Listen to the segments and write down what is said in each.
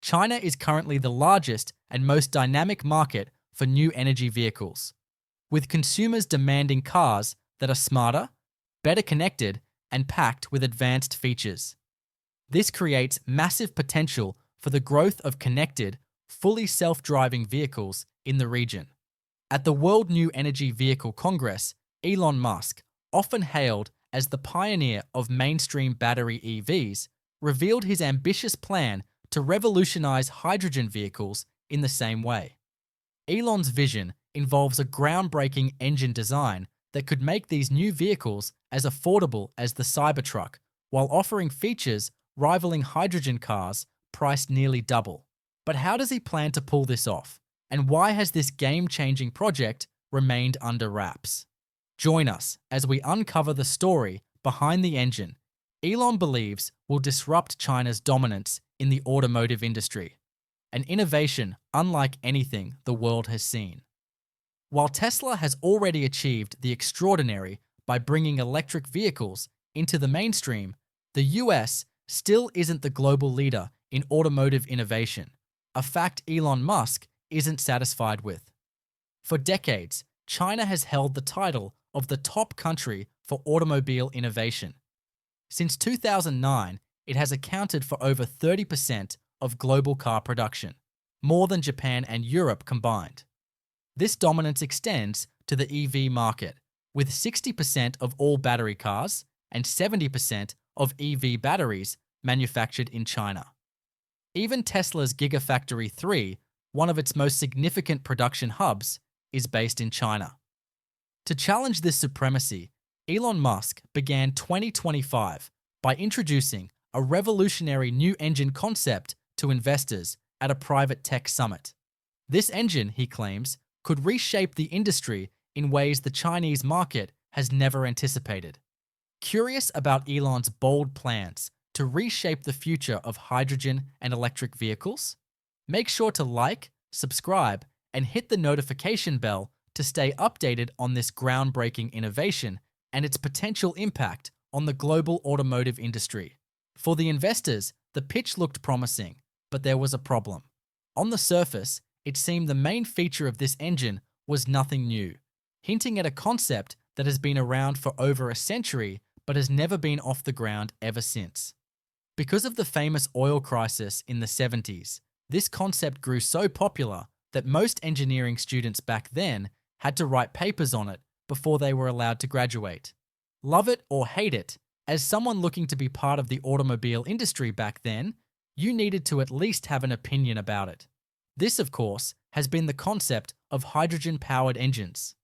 China is currently the largest and most dynamic market for new energy vehicles, with consumers demanding cars that are smarter, better connected, and packed with advanced features. This creates massive potential for the growth of connected, fully self-driving vehicles in the region. At the World New Energy Vehicle Congress, Elon Musk, often hailed as the pioneer of mainstream battery EVs, revealed his ambitious plan to revolutionize hydrogen vehicles in the same way. Elon's vision involves a groundbreaking engine design that could make these new vehicles as affordable as the Cybertruck, while offering features rivaling hydrogen cars priced nearly double. But how does he plan to pull this off? And why has this game-changing project remained under wraps? Join us as we uncover the story behind the engine Elon believes will disrupt China's dominance in the automotive industry, an innovation unlike anything the world has seen. While Tesla has already achieved the extraordinary by bringing electric vehicles into the mainstream, the US still isn't the global leader in automotive innovation, a fact Elon Musk isn't satisfied with. For decades, China has held the title of the top country for automobile innovation. Since 2009, it has accounted for over 30% of global car production, more than Japan and Europe combined. This dominance extends to the EV market, with 60% of all battery cars and 70% of EV batteries manufactured in China. Even Tesla's Gigafactory 3, one of its most significant production hubs, is based in China. To challenge this supremacy, Elon Musk began 2025 by introducing a revolutionary new engine concept to investors at a private tech summit. This engine, he claims, could reshape the industry in ways the Chinese market has never anticipated. Curious about Elon's bold plans to reshape the future of hydrogen and electric vehicles? Make sure to like, subscribe, and hit the notification bell to stay updated on this groundbreaking innovation and its potential impact on the global automotive industry. For the investors, the pitch looked promising, but there was a problem. On the surface, it seemed the main feature of this engine was nothing new, hinting at a concept that has been around for over a century but has never been off the ground ever since. Because of the famous oil crisis in the 70s, this concept grew so popular that most engineering students back then had to write papers on it before they were allowed to graduate. Love it or hate it, as someone looking to be part of the automobile industry back then, you needed to at least have an opinion about it. This, of course, has been the concept of hydrogen-powered engines.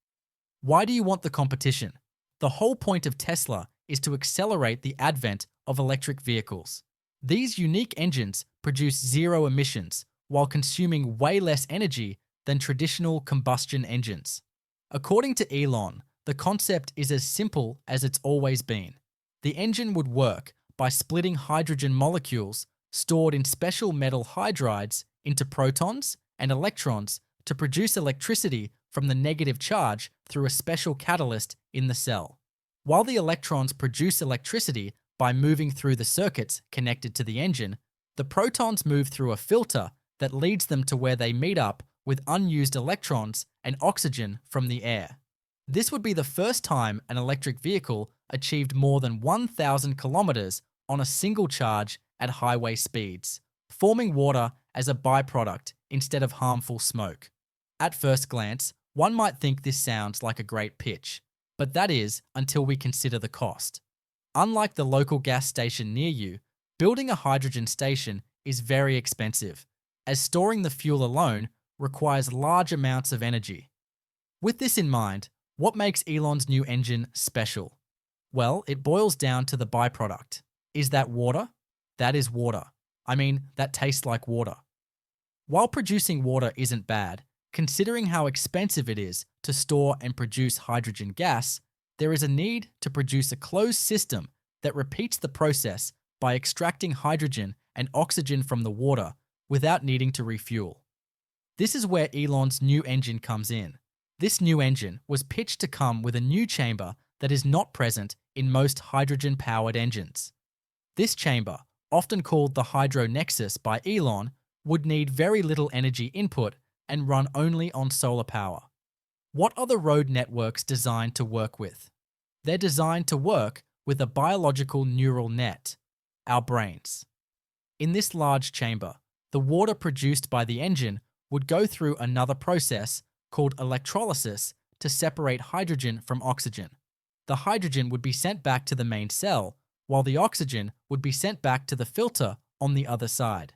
Why do you want the competition? The whole point of Tesla is to accelerate the advent of electric vehicles. These unique engines produce zero emissions while consuming way less energy than traditional combustion engines. According to Elon, the concept is as simple as it's always been. The engine would work by splitting hydrogen molecules stored in special metal hydrides into protons and electrons to produce electricity from the negative charge through a special catalyst in the cell. While the electrons produce electricity by moving through the circuits connected to the engine, the protons move through a filter that leads them to where they meet up with unused electrons and oxygen from the air. This would be the first time an electric vehicle achieved more than 1,000 kilometers on a single charge at highway speeds, forming water as a byproduct instead of harmful smoke. At first glance, one might think this sounds like a great pitch, but that is until we consider the cost. Unlike the local gas station near you, building a hydrogen station is very expensive, as storing the fuel alone requires large amounts of energy. With this in mind, what makes Elon's new engine special? Well, it boils down to the byproduct. Is that water? That is water. That tastes like water. While producing water isn't bad, considering how expensive it is to store and produce hydrogen gas, there is a need to produce a closed system that repeats the process by extracting hydrogen and oxygen from the water without needing to refuel. This is where Elon's new engine comes in. This new engine was pitched to come with a new chamber that is not present in most hydrogen-powered engines. This chamber, often called the Hydron Nexus by Elon, would need very little energy input and run only on solar power. What are the road networks designed to work with? They're designed to work with a biological neural net, our brains. In this large chamber, the water produced by the engine would go through another process called electrolysis to separate hydrogen from oxygen. The hydrogen would be sent back to the main cell, while the oxygen would be sent back to the filter on the other side.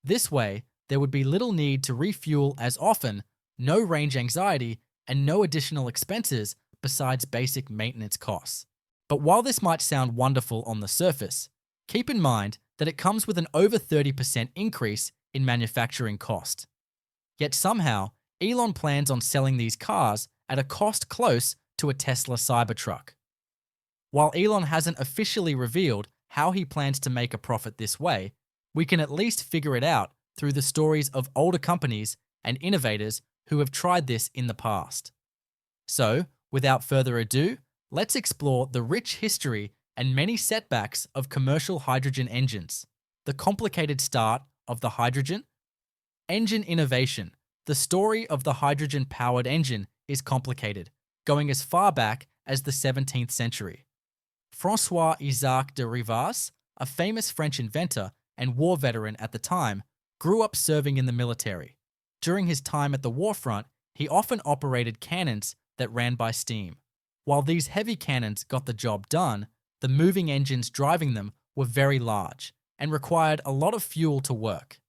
This way, there would be little need to refuel as often, no range anxiety, and no additional expenses besides basic maintenance costs. But while this might sound wonderful on the surface, keep in mind that it comes with an over 30% increase in manufacturing cost. Yet somehow, Elon plans on selling these cars at a cost close to a Tesla Cybertruck. While Elon hasn't officially revealed how he plans to make a profit this way, we can at least figure it out through the stories of older companies and innovators who have tried this in the past. So, without further ado, let's explore the rich history and many setbacks of commercial hydrogen engines, the complicated start of the hydrogen engine innovation. The story of the hydrogen-powered engine is complicated, going as far back as the 17th century. François-Isaac de Rivaz, a famous French inventor and war veteran at the time, grew up serving in the military. During his time at the war front, he often operated cannons that ran by steam. While these heavy cannons got the job done, the moving engines driving them were very large and required a lot of fuel to work.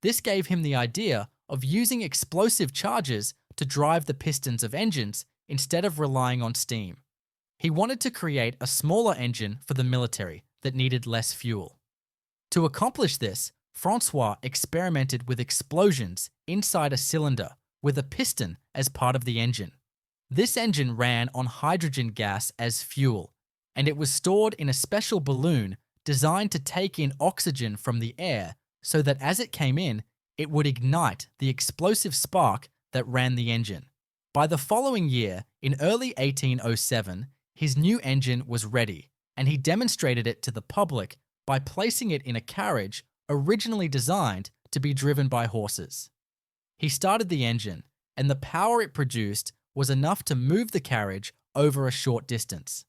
This gave him the idea of using explosive charges to drive the pistons of engines instead of relying on steam. He wanted to create a smaller engine for the military that needed less fuel. To accomplish this, Francois experimented with explosions inside a cylinder with a piston as part of the engine. This engine ran on hydrogen gas as fuel, and it was stored in a special balloon designed to take in oxygen from the air so that as it came in, it would ignite the explosive spark that ran the engine. By the following year, in early 1807, his new engine was ready, and he demonstrated it to the public by placing it in a carriage originally designed to be driven by horses. He started the engine, and the power it produced was enough to move the carriage over a short distance.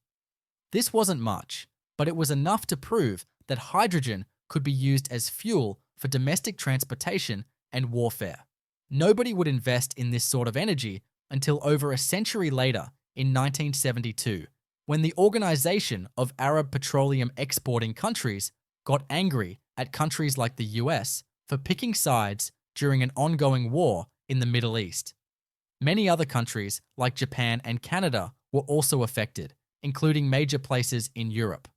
This wasn't much, but it was enough to prove that hydrogen could be used as fuel for domestic transportation and warfare. Nobody would invest in this sort of energy until over a century later, in 1972, when the Organization of Arab Petroleum Exporting Countries got angry at countries like the US for picking sides during an ongoing war in the Middle East. Many other countries, like Japan and Canada, were also affected, including major places in Europe.